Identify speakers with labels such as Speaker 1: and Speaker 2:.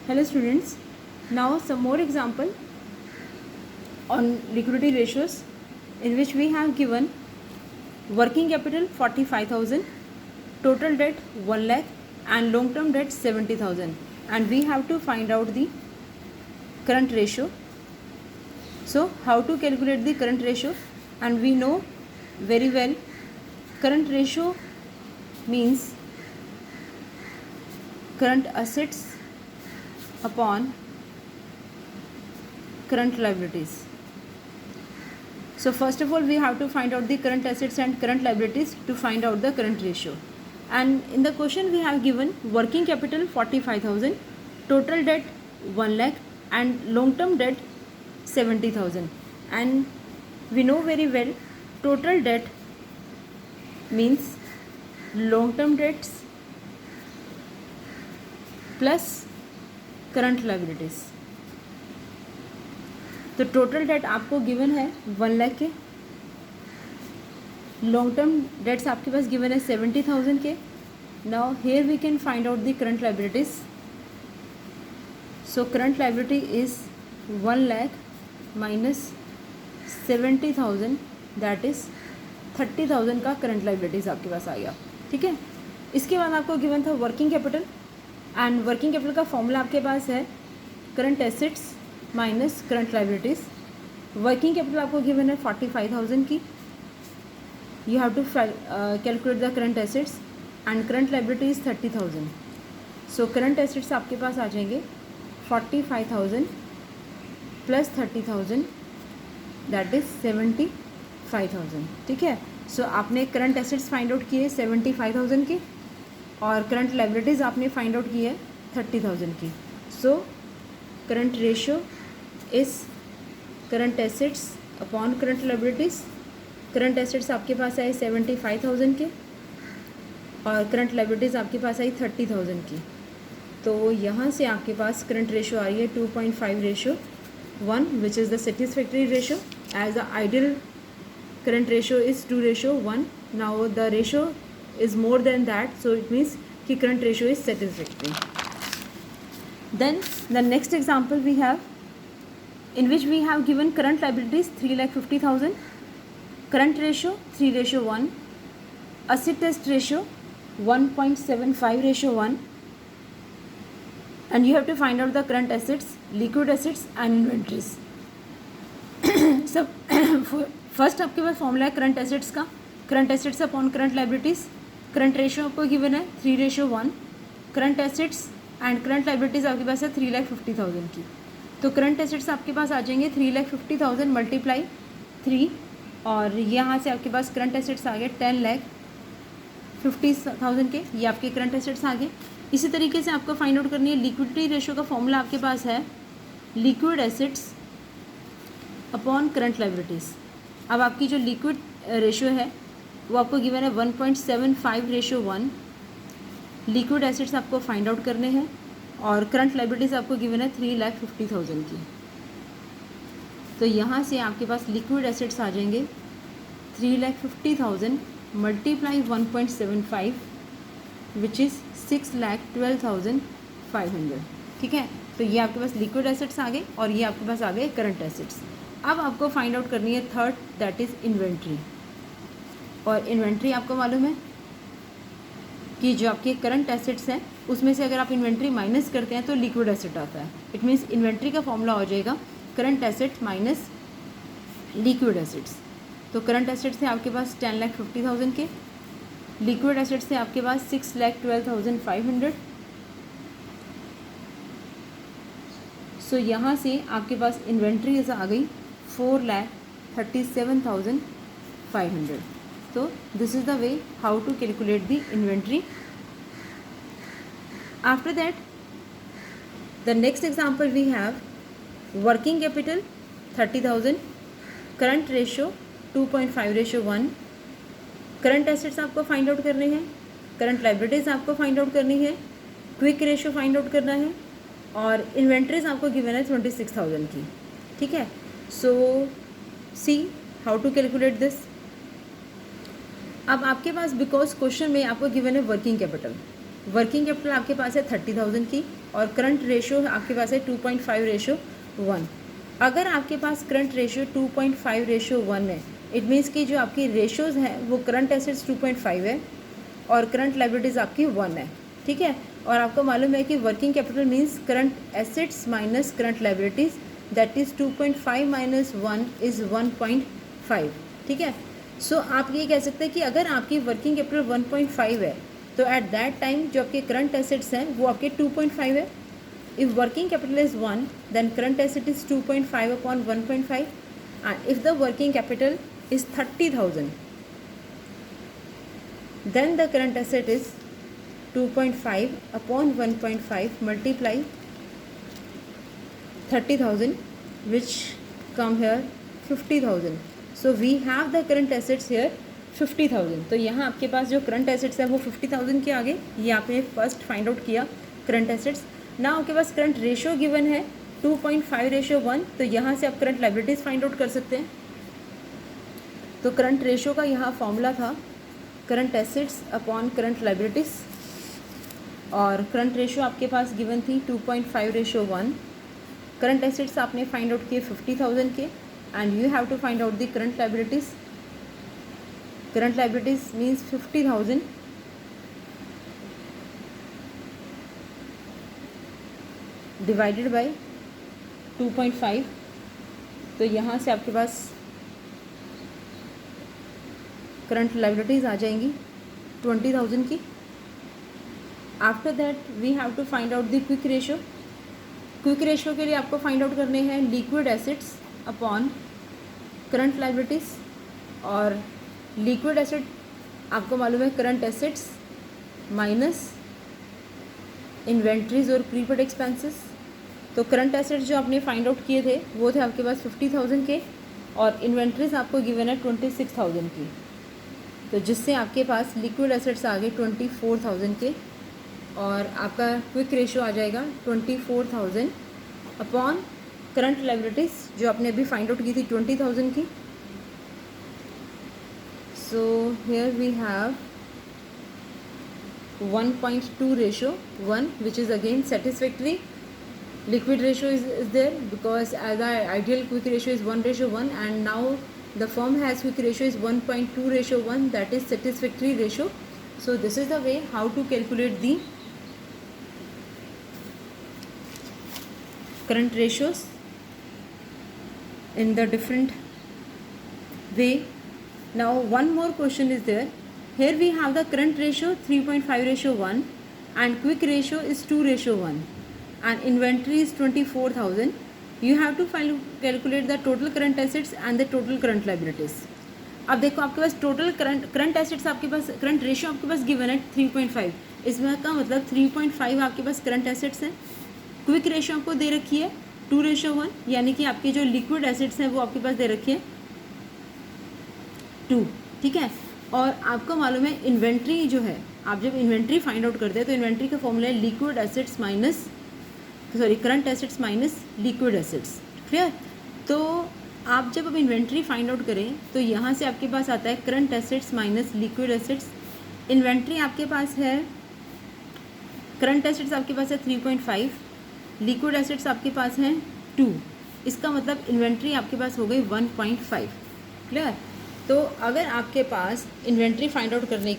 Speaker 1: Hello students, now some more example on liquidity ratios in which we have given working capital 45,000, total debt 1 lakh and long term debt 70,000, and we have to find out the current ratio. So how to calculate the current ratio? And we know very well current ratio means current assets upon current liabilities. So first of all we have to find out the current assets and current liabilities to find out the current ratio. And in the question we have given working capital 45,000, total debt 1 lakh and long term debt 70,000. And we know very well total debt means long term debts plus current liabilities. तो total date आपको given है 1 लाख के, long term debts आपके पास given है 70,000 के. Now here we can find out the current liabilities. So current liability is 1 lakh minus 70,000, that is 30,000 का current liabilities आपके पास आ गया. ठीक है. इसके बाद आपको गिवन था working capital, and working capital का फॉर्मूला आपके पास है current assets minus current liabilities. Working capital आपको गिवन है 45,000 की. You have to calculate the current assets and current liabilities 30,000. So current assets आपके पास आ जाएंगे 45,000 प्लस 30,000, दैट इज़ 75,000. ठीक है. सो आपने करंट एसेट्स फाइंड आउट किए 75,000 के और करंट लाइबिलिटीज़ आपने फाइंड आउट की है 30,000 की. So current ratio is current assets upon current liabilities. Current assets आपके पास आए 75,000 के और करंट लाइबिलिटीज़ आपके पास आई 30,000 की. तो यहाँ से आपके पास करंट रेशियो आ रही है 2.5:1, which is the satisfactory ratio. As the ideal current ratio is 2:1. Now the ratio is more than that, so it means कि current ratio is satisfactory. Then the next example we have in which we have given current liabilities 3,50,000, current ratio 3:1, asset test ratio 1.75:1, and you have to find out the current assets, liquid assets and inventories. So first आपके पास formula है current assets का, current assets upon current liabilities. Current ratio आपको given है 3:1. Current assets and current liabilities आपके पास है 3,50,000 की. तो करंट एसेट्स आपके पास आ जाएंगे 3,50,000 मल्टीप्लाई 3, और यहाँ से आपके पास करंट एसेट्स आ गए 10,50,000 के. ये आपके करंट एसेट्स आ गए. इसी तरीके से आपको फाइंड आउट करनी है लिक्विडिटी रेशियो का फॉर्मूला आपके पास है liquid assets upon current liabilities. अब आपकी जो लिक्विड रेशियो है वो आपको गिवन है 1.75:1. लिक्विड एसेट्स आपको फाइंड आउट करने हैं और करंट लाइबिलिटीज़ आपको गिवन है 3,50,000 की. तो यहाँ से आपके पास लिक्विड एसेट्स आ जाएंगे 3,50,000 मल्टीप्लाई 1.75, विच इज़ 6,12,500. ठीक है. तो ये आपके पास लिक्विड एसेट्स आ गए और ये आपके पास आ गए करंट एसेट्स. अब आपको फाइंड आउट करनी है थर्ड, दैट इज़ इन्वेंट्री. और इन्वेंट्री आपको मालूम है कि जो आपके करंट एसेट्स हैं उसमें से अगर आप इन्वेंट्री माइनस करते हैं तो लिक्विड एसेट आता है. इट मीन्स इन्वेंट्री का फॉर्मूला हो जाएगा current assets minus liquid assets. तो करंट एसेट्स थे आपके पास 10,50,000 के, लिक्विड एसेट्स थे आपके पास 6,12,500. सो यहाँ से आपके पास इन्वेंट्री आ गई 4,37,500. So this is the way how to calculate the inventory. After that, the next example we have working capital 30,000, current ratio 2.5:1. current assets आपको फाइंड आउट करने हैं, current liabilities आपको फाइंड आउट करनी है, क्विक रेशियो फाइंड आउट करना है और inventories आपको गिवन है 26,000 की. ठीक है. So see how to calculate this. अब आपके पास बिकॉज क्वेश्चन में आपको गिवन है वर्किंग कैपिटल, वर्किंग कैपिटल आपके पास है 30,000 की और करंट रेशियो आपके पास है 2.5:1। अगर आपके पास करंट रेशियो 2.5:1 है, इट मीन्स कि जो आपकी रेशियोज हैं वो करंट एसेट्स 2.5 है और करंट लाइबिलिटीज़ आपकी 1 है, ठीक है। और आपको मालूम है कि working capital means current assets minus current liabilities, that is 2.5 minus 1 is 1.5, ठीक है। सो आप ये कह सकते हैं कि अगर आपकी वर्किंग कैपिटल 1.5 है तो एट दैट टाइम जो आपके करंट एसेट्स हैं वो आपके 2.5 है। If working capital is 1 then current asset is 2.5 upon 1.5 and if the working capital is 30,000 then the current asset is 2.5 upon 1.5 multiply 30,000 which come here 50,000. So we have the current assets here 50,000. तो यहाँ आपके पास जो current assets है वो 50,000 के आगे, ये आपने फर्स्ट फाइंड आउट किया करंट एसेट्स। ना आपके पास करंट रेशियो गिवन है 2.5:1, तो यहाँ से आप करंट लाइबिलिटीज़ फाइंड आउट कर सकते हैं। तो करंट रेशियो का यहाँ फॉर्मूला था current assets upon current liabilities और करंट रेशियो आपके पास गिवन थी 2.5:1। करंट एसेट्स आपने फाइंड आउट किए 50,000 के and you have to find out the current liabilities. Current liabilities means 50,000 divided by 2.5, तो यहाँ से आपके पास करंट लाइबिलिटीज़ आ जाएंगी 20,000 की। After that we have to find out the quick ratio. Quick ratio के लिए आपको फाइंड आउट करने हैं liquid assets upon current liabilities, और लिक्विड एसेट आपको मालूम है करंट एसेट्स माइनस इन्वेंट्रीज और प्रीपेड एक्सपेंसेस। तो करंट एसेट्स जो आपने फाइंड आउट किए थे वो थे आपके पास 50,000 के और इन्वेंट्रीज आपको गिवन है 26,000 की, तो जिससे आपके पास लिक्विड एसेट्स आ गए 24,000 के और आपका क्विक रेशियो आ जाएगा 24,000 अपॉन करंट लाइबिलिटीज़ जो आपने अभी फाइंड आउट की थी 20,000 की। So here we have 1.2:1 which is again satisfactory. Liquid ratio is there because as our ideal quick ratio is 1:1 and now the firm has quick ratio is 1.2:1, that is satisfactory ratio. So this is the way how to calculate the current ratios in the different way. Now one more question is there. Here we have the current ratio 3.5:1 and quick ratio is 2:1 and inventory is 24,000. You have to calculate the total current assets and the total current liabilities. अब देखो आपके पास total current assets आपके पास current ratio आपके पास given है 3.5, इसमें का मतलब 3.5 आपके पास करंट एसेट्स हैं। क्विक रेशियो आपको दे रखी है 2:1, यानी कि आपकी जो लिक्विड एसेट्स हैं वो आपके पास दे रखी है 2, ठीक है। और आपको मालूम है इन्वेंट्री जो है, आप जब इन्वेंट्री फाइंड आउट करते हैं तो इन्वेंट्री का फॉर्मूला है liquid assets minus current assets minus liquid assets, clear. तो आप जब अब इन्वेंट्री फाइंड आउट करें तो यहाँ से आपके पास आता है current assets minus liquid assets. Inventory आपके पास है, करंट एसेट्स आपके पास है 3.5, लिक्विड एसेट्स आपके पास हैं 2, इसका मतलब इन्वेंट्री आपके पास हो गई 1.5, क्लियर। तो अगर आपके पास इन्वेंट्री फाइंड आउट करने